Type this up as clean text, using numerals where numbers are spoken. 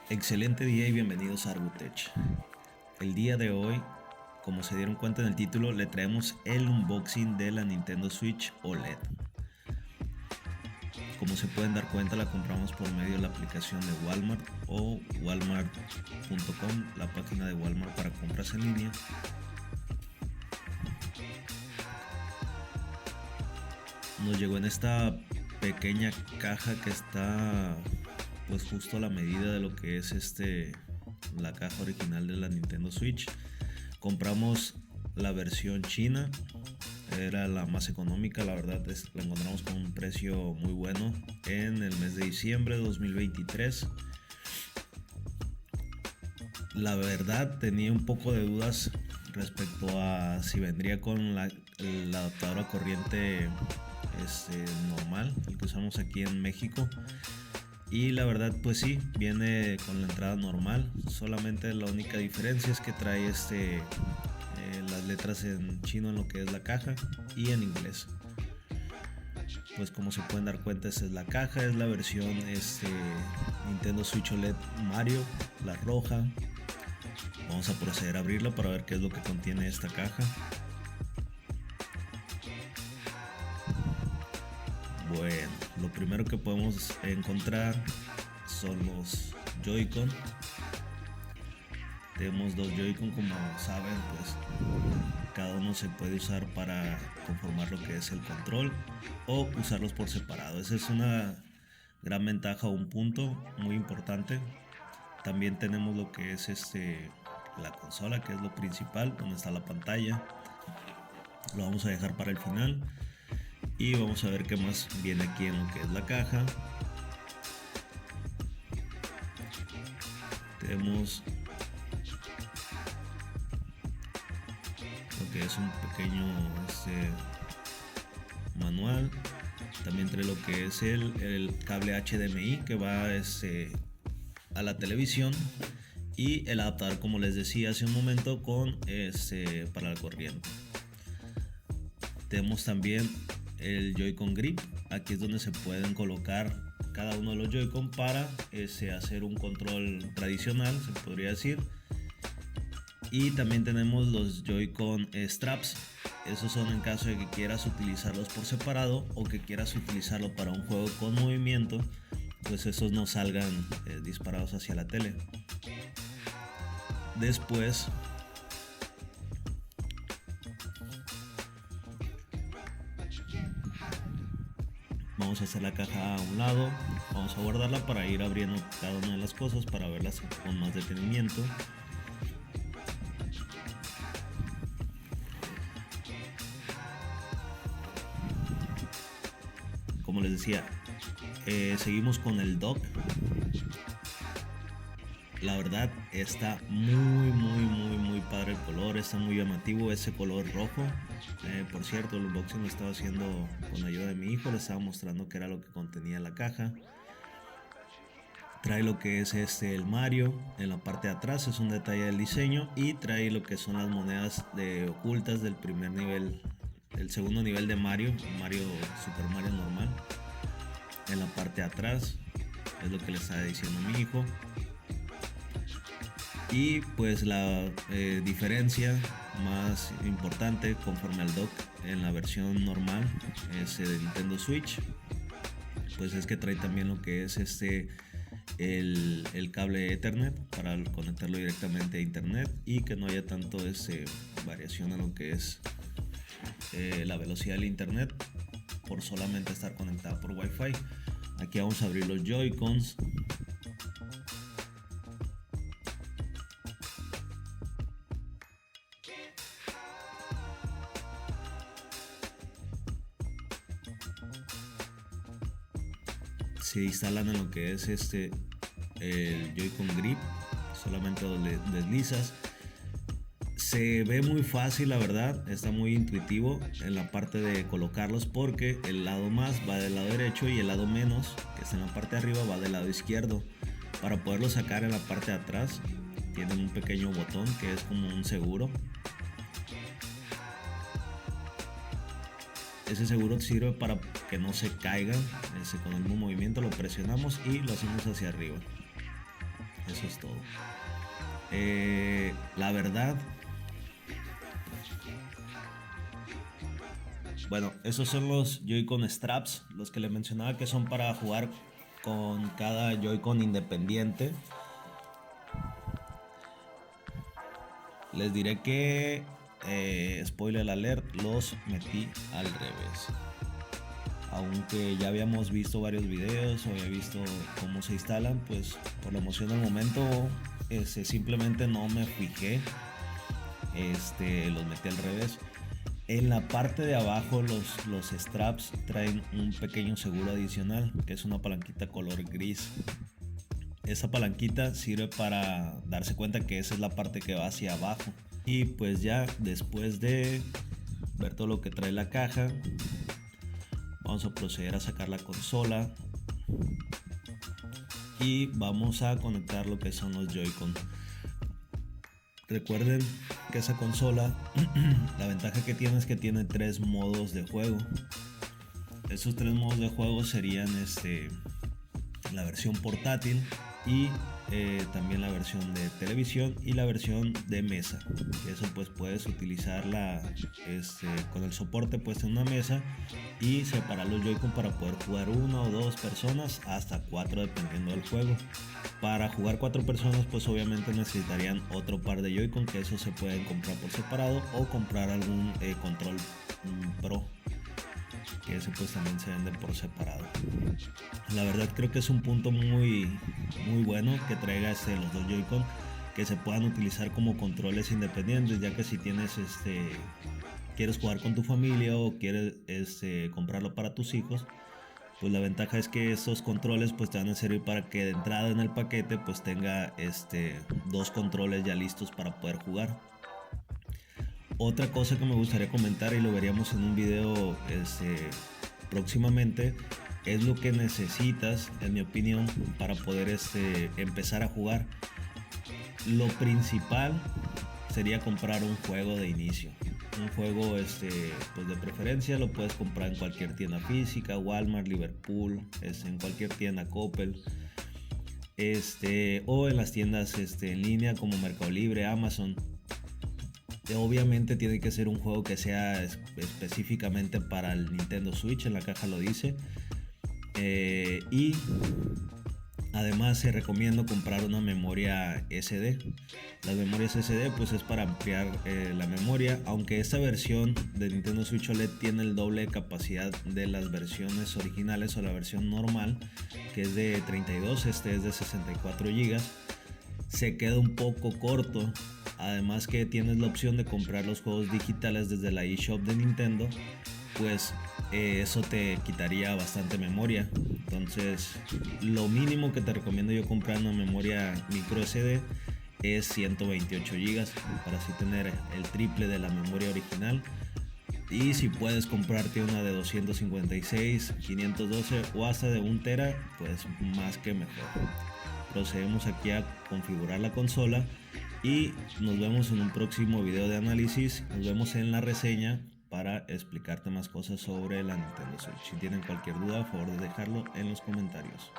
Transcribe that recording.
Excelente día y bienvenidos a Argutech. El día de hoy, como se dieron cuenta en el título, le traemos el unboxing de la Nintendo Switch OLED. Como se pueden dar cuenta, la compramos por medio de la aplicación de Walmart o walmart.com, la página de Walmart para compras en línea. Nos llegó en esta pequeña caja que está pues justo a la medida de lo que es la caja original de la Nintendo Switch. Compramos la versión china, era la más económica, la verdad la encontramos con un precio muy bueno en el mes de diciembre de 2023. La verdad tenía un poco de dudas respecto a si vendría con el adaptador a corriente normal, el que usamos aquí en México. Y la verdad pues sí, viene con la entrada normal, solamente la única diferencia es que trae las letras en chino en lo que es la caja y en inglés. Pues como se pueden dar cuenta, esta es la caja, es la versión Nintendo Switch OLED Mario, la roja. Vamos a proceder a abrirla para ver qué es lo que contiene esta caja. Bueno, lo primero que podemos encontrar son los Joy-Con. Tenemos dos Joy-Con, como saben, pues cada uno se puede usar para conformar lo que es el control o usarlos por separado. Esa es una gran ventaja o un punto muy importante. También tenemos lo que es la consola, que es lo principal, donde está la pantalla. Lo vamos a dejar para el final y vamos a ver qué más viene aquí en lo que es la caja. Tenemos lo que es un pequeño manual. También trae lo que es el cable HDMI que va a la televisión, y el adaptador, como les decía hace un momento, con para la corriente. Tenemos también el Joy-Con Grip. Aquí es donde se pueden colocar cada uno de los Joy-Con para hacer un control tradicional, se podría decir. Y también tenemos los Joy-Con Straps. Esos son en caso de que quieras utilizarlos por separado o que quieras utilizarlo para un juego con movimiento, pues esos no salgan disparados hacia la tele. Después vamos a hacer la caja a un lado, vamos a guardarla para ir abriendo cada una de las cosas para verlas con más detenimiento. Como les decía, seguimos con el dock. La verdad está muy padre el color, está muy llamativo ese color rojo. Por cierto, el unboxing lo estaba haciendo con ayuda de mi hijo, le estaba mostrando qué era lo que contenía la caja. Trae lo que es el Mario en la parte de atrás, es un detalle del diseño, y trae lo que son las monedas ocultas del primer nivel, el segundo nivel de Mario, Super Mario normal. En la parte de atrás es lo que le estaba diciendo mi hijo. Y pues la diferencia más importante conforme al dock en la versión normal de Nintendo Switch, pues es que trae también lo que es el cable Ethernet para conectarlo directamente a internet y que no haya tanto variación en lo que es la velocidad del internet por solamente estar conectado por Wi-Fi. Aquí vamos a abrir los Joy-Cons. Se instalan en lo que es el Joy-Con Grip, solamente lo deslizas. Se ve muy fácil, la verdad, está muy intuitivo en la parte de colocarlos, porque el lado más va del lado derecho y el lado menos, que está en la parte de arriba, va del lado izquierdo. Para poderlo sacar en la parte de atrás tienen un pequeño botón que es como un seguro. Ese seguro sirve para que no se caigan. Con el mismo movimiento lo presionamos y lo hacemos hacia arriba. Eso es todo. La verdad, bueno, esos son los Joy-Con Straps, los que le mencionaba que son para jugar con cada Joy-Con independiente. Les diré que, spoiler alert, los metí al revés. Aunque ya habíamos visto varios videos o había visto cómo se instalan, pues por la emoción del momento simplemente no me fijé. Los metí al revés. En la parte de abajo los straps traen un pequeño seguro adicional, que es una palanquita color gris. Esa palanquita sirve para darse cuenta que esa es la parte que va hacia abajo. Y pues ya después de ver todo lo que trae la caja, vamos a proceder a sacar la consola y vamos a conectar lo que son los Joy-Con. Recuerden que esa consola, la ventaja que tiene es que tiene 3 modos de juego. Esos 3 modos de juego serían la versión portátil y también la versión de televisión y la versión de mesa. Eso pues puedes utilizarla con el soporte puesto en una mesa y separar los Joy-Con para poder jugar 1 o 2 personas hasta 4 dependiendo del juego. Para jugar 4 personas pues obviamente necesitarían otro par de Joy-Con, que esos se pueden comprar por separado o comprar algún control Pro, que ese pues también se vende por separado. La verdad creo que es un punto muy bueno que traiga los dos Joy-Con, que se puedan utilizar como controles independientes, ya que si tienes quieres jugar con tu familia o quieres comprarlo para tus hijos, pues la ventaja es que estos controles pues te van a servir para que de entrada en el paquete pues tenga 2 controles ya listos para poder jugar. Otra cosa que me gustaría comentar, y lo veríamos en un video próximamente, es lo que necesitas, en mi opinión, para poder empezar a jugar. Lo principal sería comprar un juego de inicio. Un juego pues de preferencia lo puedes comprar en cualquier tienda física, Walmart, Liverpool, en cualquier tienda Coppel, o en las tiendas en línea como Mercado Libre, Amazon. Obviamente tiene que ser un juego que sea específicamente para el Nintendo Switch, en la caja lo dice. Y además se recomienda comprar una memoria SD. Las memorias SD pues es para ampliar la memoria, aunque esta versión de Nintendo Switch OLED tiene el doble de capacidad de las versiones originales o la versión normal, que es de 32, es de 64 GB. Se queda un poco corto. Además que tienes la opción de comprar los juegos digitales desde la eShop de Nintendo, pues eso te quitaría bastante memoria. Entonces lo mínimo que te recomiendo yo comprar una memoria micro SD es 128 GB para así tener el triple de la memoria original. Y si puedes comprarte una de 256, 512 o hasta de 1 tera, pues más que mejor. Procedemos aquí a configurar la consola y nos vemos en un próximo video de análisis. Nos vemos en la reseña para explicarte más cosas sobre la Nintendo Switch. Si tienen cualquier duda, a favor de dejarlo en los comentarios.